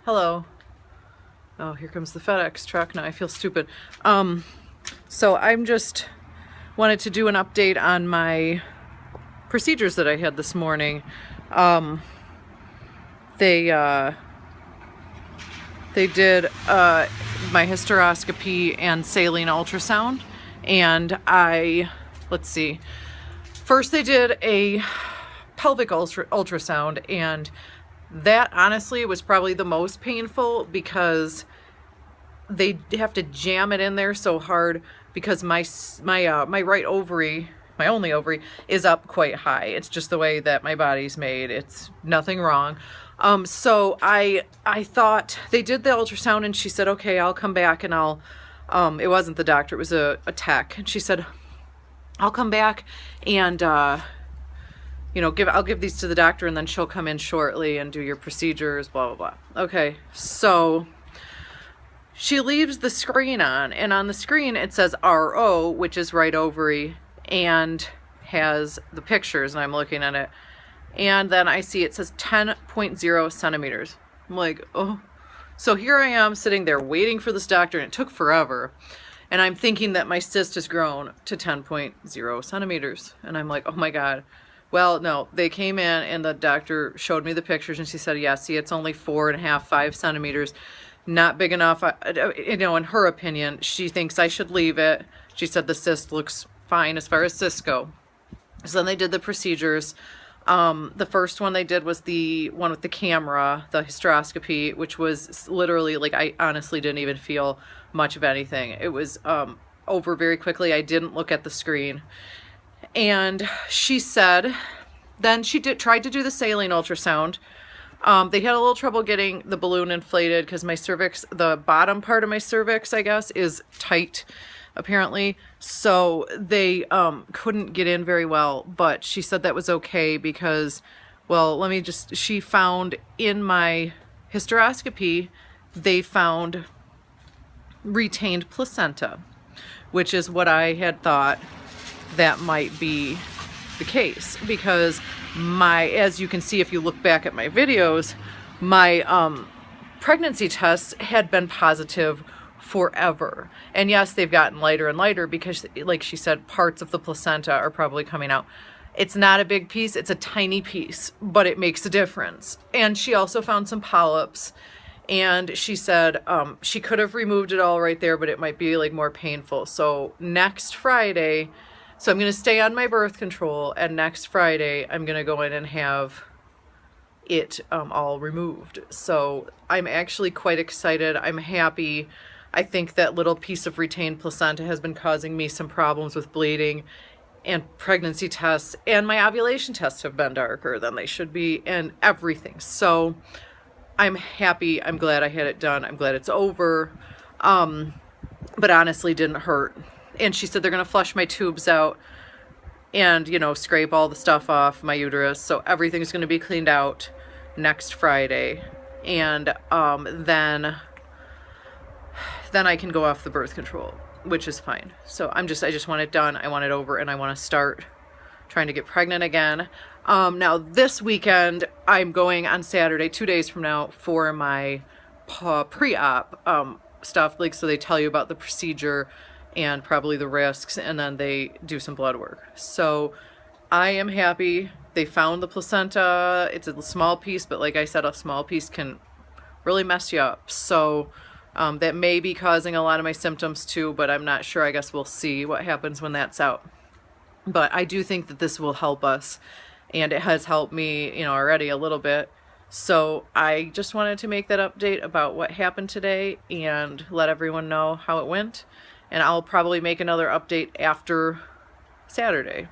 Hello. Oh, here comes the FedEx truck. Now I feel stupid. So I'm just wanted to do an update on my procedures that I had this morning. They did my hysteroscopy and saline ultrasound, and let's see. First they did a pelvic ultrasound, and that honestly was probably the most painful because they have to jam it in there so hard because my right ovary, my only ovary, is up quite high. It's just the way that my body's made. It's nothing wrong. So I thought they did the ultrasound, and she said, okay, I'll come back and I'll, it wasn't the doctor, it was a tech. And she said, I'll come back and, I'll give these to the doctor, and then she'll come in shortly and do your procedures, blah, blah, blah. Okay. So she leaves the screen on, and on the screen it says RO, which is right ovary, and has the pictures, and I'm looking at it. And then I see it says 10.0 centimeters. I'm like, oh. So here I am sitting there waiting for this doctor, and it took forever. And I'm thinking that my cyst has grown to 10.0 centimeters. And I'm like, oh my God. Well, no, they came in and the doctor showed me the pictures, and she said, yeah, see, it's only 4.5, 5 centimeters. Not big enough. In her opinion, she thinks I should leave it. She said the cyst looks fine as far as cysts go. So then they did the procedures. The first one they did was the one with the camera, the hysteroscopy, which was literally like, I honestly didn't even feel much of anything. It was over very quickly. I didn't look at the screen. And she said, then she tried to do the saline ultrasound. They had a little trouble getting the balloon inflated because my cervix, the bottom part of my cervix, I guess, is tight, apparently. So they couldn't get in very well, but she said that was okay because, well, she found in my hysteroscopy, they found retained placenta, which is what I had thought that might be the case, because as you can see if you look back at my videos, my pregnancy tests had been positive forever. And yes, they've gotten lighter and lighter because, like she said, parts of the placenta are probably coming out. It's not a big piece, it's a tiny piece, but it makes a difference. And she also found some polyps, and she said she could have removed it all right there, but it might be like more painful. So next Friday, so I'm going to stay on my birth control, and next Friday I'm going to go in and have it all removed. So I'm actually quite excited. I'm happy. I think that little piece of retained placenta has been causing me some problems with bleeding, and pregnancy tests and my ovulation tests have been darker than they should be, and everything. So I'm happy. I'm glad I had it done. I'm glad it's over. But honestly, didn't hurt. And she said they're going to flush my tubes out and, scrape all the stuff off my uterus. So everything's going to be cleaned out next Friday. And then I can go off the birth control, which is fine. So I just want it done. I want it over, and I want to start trying to get pregnant again. Now this weekend, I'm going on Saturday, 2 days from now, for my pre-op stuff. Like, so they tell you about the procedure and probably the risks, and then they do some blood work. So I am happy. They found the placenta. It's a small piece, but like I said, a small piece can really mess you up. So that may be causing a lot of my symptoms too, but I'm not sure. I guess we'll see what happens when that's out. But I do think that this will help us, and it has helped me, already a little bit. So I just wanted to make that update about what happened today and let everyone know how it went. And I'll probably make another update after Saturday.